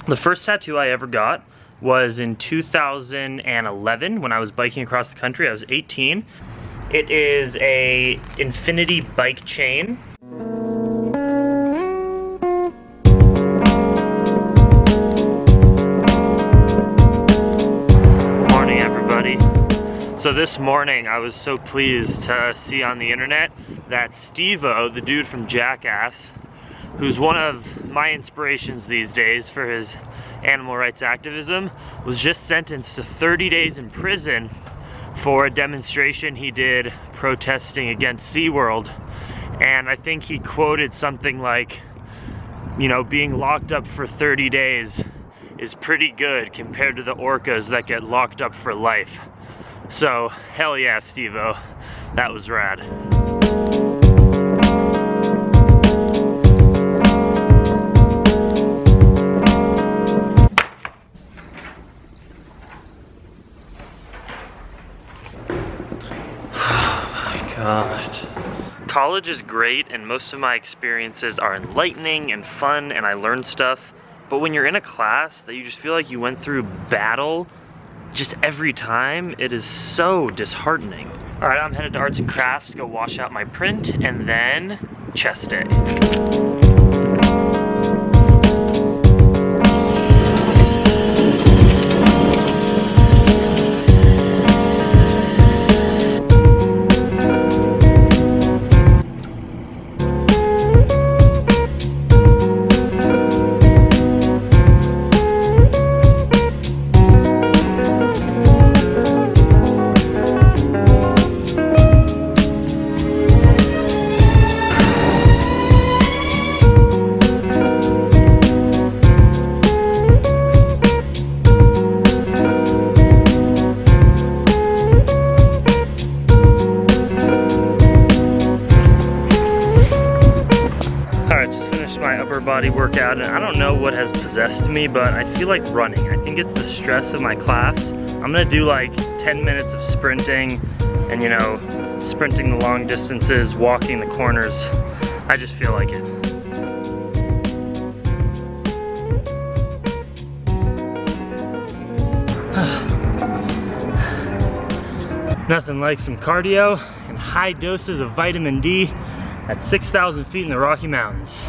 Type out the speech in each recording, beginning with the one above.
The first tattoo I ever got was in 2011 when I was biking across the country. I was 18. It is a infinity bike chain. Morning, everybody. So this morning I was so pleased to see on the internet that Steve-O, the dude from Jackass, who's one of my inspirations these days for his animal rights activism, was just sentenced to 30 days in prison for a demonstration he did protesting against SeaWorld. And I think he quoted something like, you know, being locked up for 30 days is pretty good compared to the orcas that get locked up for life. So, hell yeah, Steve-O. That was rad. God. College is great and most of my experiences are enlightening and fun and I learn stuff, but when you're in a class that you just feel like you went through battle just every time, it is so disheartening. Alright, I'm headed to Arts and Crafts to go wash out my print and then chest day. Body workout, and I don't know what has possessed me, but I feel like running. I think it's the stress of my class. I'm gonna do like 10 minutes of sprinting and, you know, sprinting the long distances, walking the corners. I just feel like it. Nothing like some cardio and high doses of vitamin D at 6,000 feet in the Rocky Mountains.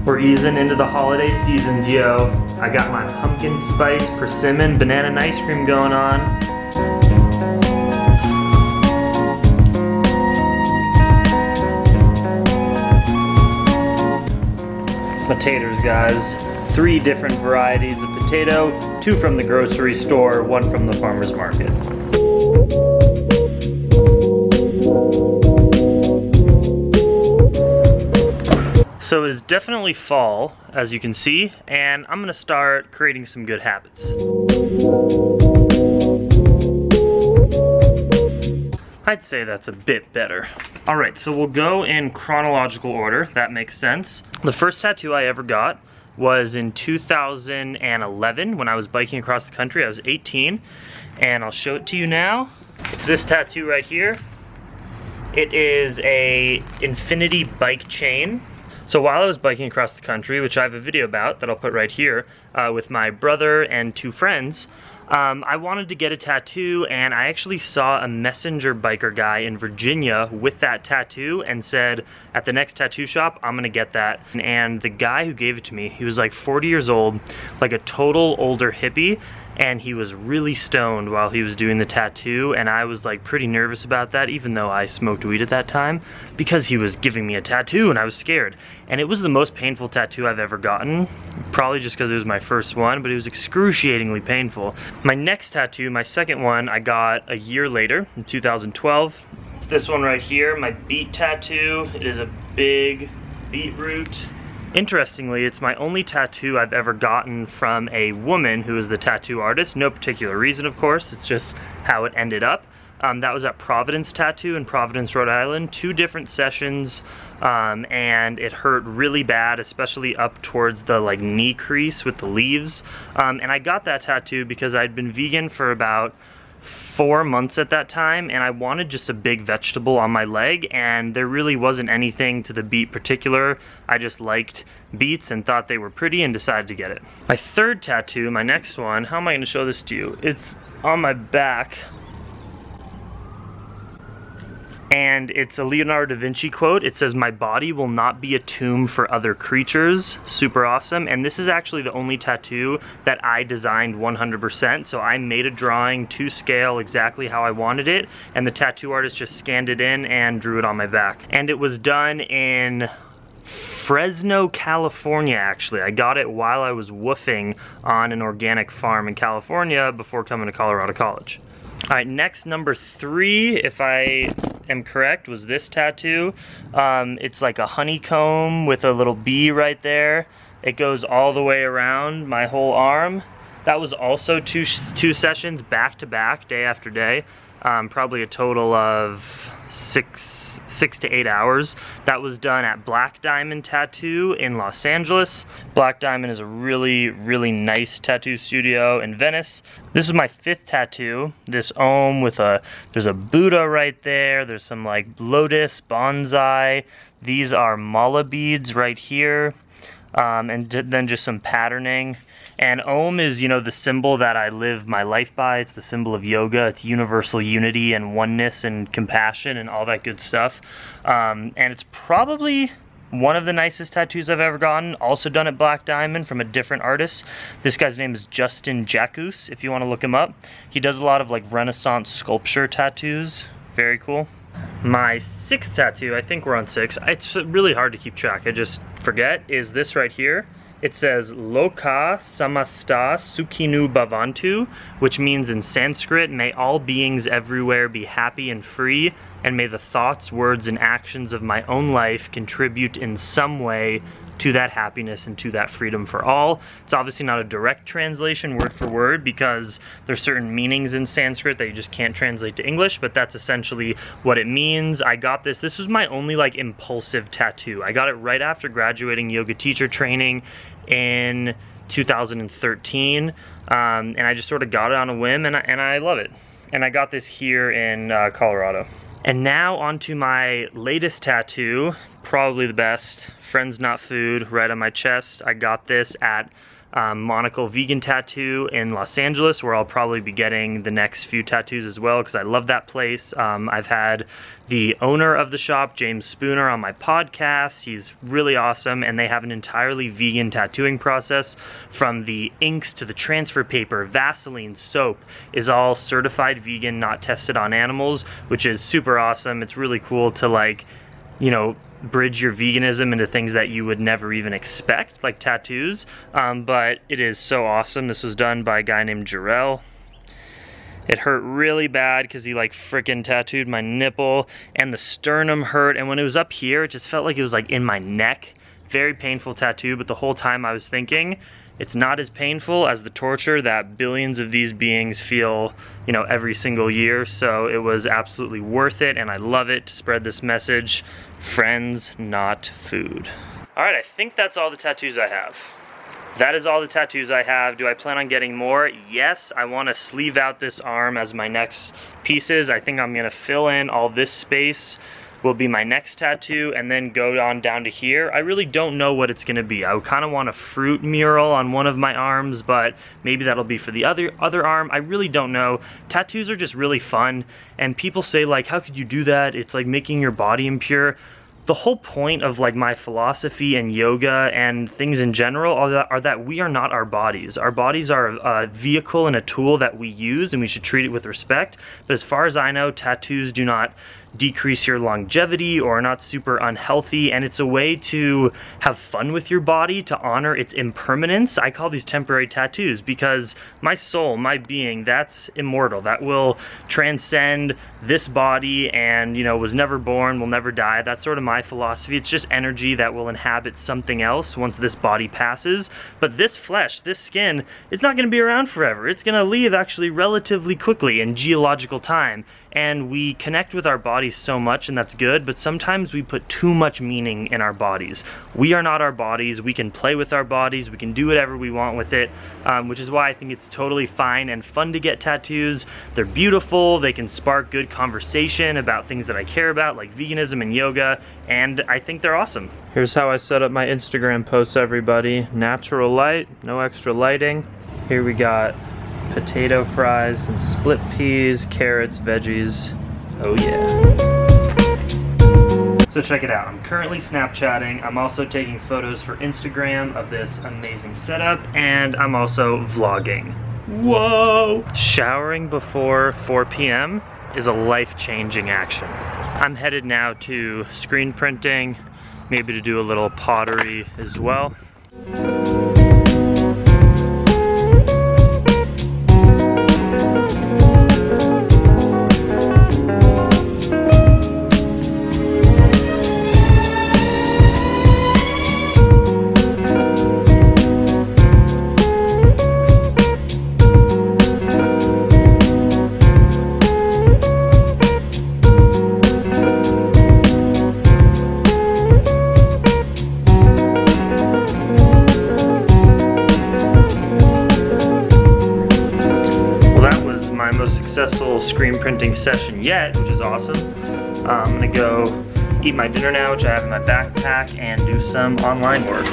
We're easing into the holiday seasons, yo. I got my pumpkin spice persimmon banana and ice cream going on. Potatoes, guys. 3 different varieties of potato, 2 from the grocery store, 1 from the farmer's market. So it's definitely fall, as you can see, and I'm gonna start creating some good habits. I'd say that's a bit better. All right, so we'll go in chronological order. That makes sense. The first tattoo I ever got was in 2011 when I was biking across the country. I was 18, and I'll show it to you now. It's this tattoo right here. It is a infinity bike chain. So while I was biking across the country, which I have a video about that I'll put right here, with my brother and 2 friends, I wanted to get a tattoo, and I actually saw a messenger biker guy in Virginia with that tattoo and said, at the next tattoo shop, I'm gonna get that. And the guy who gave it to me, he was like 40 years old, like a total older hippie, and he was really stoned while he was doing the tattoo, and I was like pretty nervous about that, even though I smoked weed at that time, because he was giving me a tattoo and I was scared. And it was the most painful tattoo I've ever gotten, probably just because it was my first one, but it was excruciatingly painful. My next tattoo, my second one, I got a year later, in 2012. It's this one right here, my beet tattoo. It is a big beetroot. Interestingly, it's my only tattoo I've ever gotten from a woman who is the tattoo artist. No particular reason, of course, it's just how it ended up. That was at Providence Tattoo in Providence, Rhode Island. 2 different sessions, and it hurt really bad, especially up towards the like knee crease with the leaves. And I got that tattoo because I'd been vegan for about 4 months at that time, and I wanted just a big vegetable on my leg, and there really wasn't anything to the beet particular. I just liked beets and thought they were pretty and decided to get it. My third tattoo, my next one, how am I going to show this to you? It's on my back, and it's a Leonardo da Vinci quote. It says, "My body will not be a tomb for other creatures." Super awesome. And this is actually the only tattoo that I designed 100%. So I made a drawing to scale exactly how I wanted it, and the tattoo artist just scanned it in and drew it on my back. And it was done in Fresno, California, actually. I got it while I was woofing on an organic farm in California before coming to Colorado College. All right, next, number 3, if I am correct, was this tattoo. It's like a honeycomb with a little bee right there. It goes all the way around my whole arm. That was also two sessions back to back, day after day. Probably a total of 6 to 8 hours. That was done at Black Diamond Tattoo in Los Angeles. Black Diamond is a really, really nice tattoo studio in Venice. This is my 5th tattoo. This Om with there's a Buddha right there. There's some like lotus, bonsai. These are mala beads right here. And then just some patterning. And Om is, you know, the symbol that I live my life by. It's the symbol of yoga. It's universal unity and oneness and compassion and all that good stuff. And it's probably one of the nicest tattoos I've ever gotten. Also done at Black Diamond from a different artist. This guy's name is Justin Jacus, if you want to look him up. He does a lot of like Renaissance sculpture tattoos. Very cool. My 6th tattoo, I think we're on 6. It's really hard to keep track. I just forget, is this right here. It says Loka Samasta Sukhinu Bhavantu, which means in Sanskrit, may all beings everywhere be happy and free, and may the thoughts, words, and actions of my own life contribute in some way to that happiness and to that freedom for all. It's obviously not a direct translation word for word because there's certain meanings in Sanskrit that you just can't translate to English, but that's essentially what it means. I got this. This was my only like impulsive tattoo. I got it right after graduating yoga teacher training in 2013, and I just sort of got it on a whim, and I love it. And I got this here in Colorado. And now onto my latest tattoo, probably the best, Friends Not Food, right on my chest. I got this at Monocle Vegan Tattoo in Los Angeles, where I'll probably be getting the next few tattoos as well because I love that place. I've had the owner of the shop, James Spooner, on my podcast. He's really awesome, and they have an entirely vegan tattooing process. From the inks to the transfer paper, Vaseline, soap is all certified vegan, not tested on animals, which is super awesome. It's really cool to, like, you know, bridge your veganism into things that you would never even expect, like tattoos, but it is so awesome. This was done by a guy named Jarrell. It hurt really bad because he like frickin' tattooed my nipple, and the sternum hurt, and when it was up here, it just felt like it was like in my neck. Very painful tattoo, but the whole time I was thinking, it's not as painful as the torture that billions of these beings feel, you know, every single year. So it was absolutely worth it, and I love it to spread this message. Friends, not food. All right, I think that's all the tattoos I have. That is all the tattoos I have. Do I plan on getting more? Yes, I want to sleeve out this arm as my next pieces. I think I'm gonna fill in all this space will be my next tattoo, and then go on down to here. I really don't know what it's gonna be. I kind of want a fruit mural on one of my arms, but maybe that'll be for the other arm. I really don't know. Tattoos are just really fun, and people say like, how could you do that? It's like making your body impure. The whole point of like my philosophy and yoga and things in general are that we are not our bodies. Our bodies are a vehicle and a tool that we use, and we should treat it with respect. But as far as I know, tattoos do not decrease your longevity or are not super unhealthy, and it's a way to have fun with your body, to honor its impermanence. I call these temporary tattoos because my soul, my being, that's immortal. That will transcend this body and, you know, was never born, will never die. That's sort of my philosophy. It's just energy that will inhabit something else once this body passes. But this flesh, this skin, it's not going to be around forever. It's going to leave actually relatively quickly in geological time. and we connect with our bodies so much, and that's good, but sometimes we put too much meaning in our bodies. We are not our bodies. We can play with our bodies. We can do whatever we want with it, which is why I think it's totally fine and fun to get tattoos. They're beautiful. They can spark good conversation about things that I care about, like veganism and yoga, and I think they're awesome. Here's how I set up my Instagram posts, everybody. Natural light, no extra lighting. Here we got potato fries, some split peas, carrots, veggies. Oh yeah. So check it out. I'm currently Snapchatting. I'm also taking photos for Instagram of this amazing setup, and I'm also vlogging. Whoa! Showering before 4 p.m. is a life-changing action. I'm headed now to screen printing, maybe to do a little pottery as well. Successful screen printing session yet, which is awesome. I'm gonna go eat my dinner now, which I have in my backpack, and do some online work.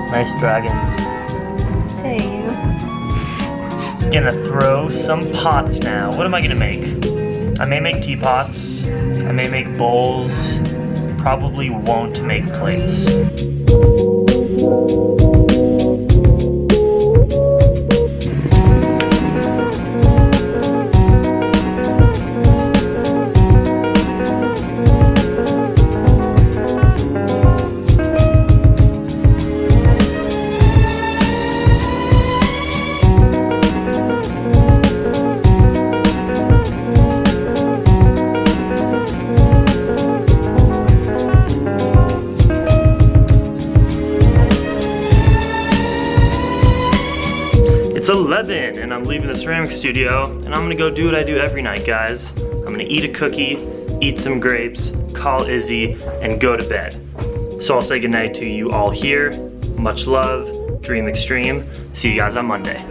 Nice dragons. Hey, you. Gonna throw some pots now. What am I gonna make? I may make teapots. I may make bowls. Probably won't make plates. It's 11 and I'm leaving the ceramic studio, and I'm gonna go do what I do every night, guys. I'm gonna eat a cookie, eat some grapes, call Izzy, and go to bed. So I'll say goodnight to you all here. Much love, dream extreme. See you guys on Monday.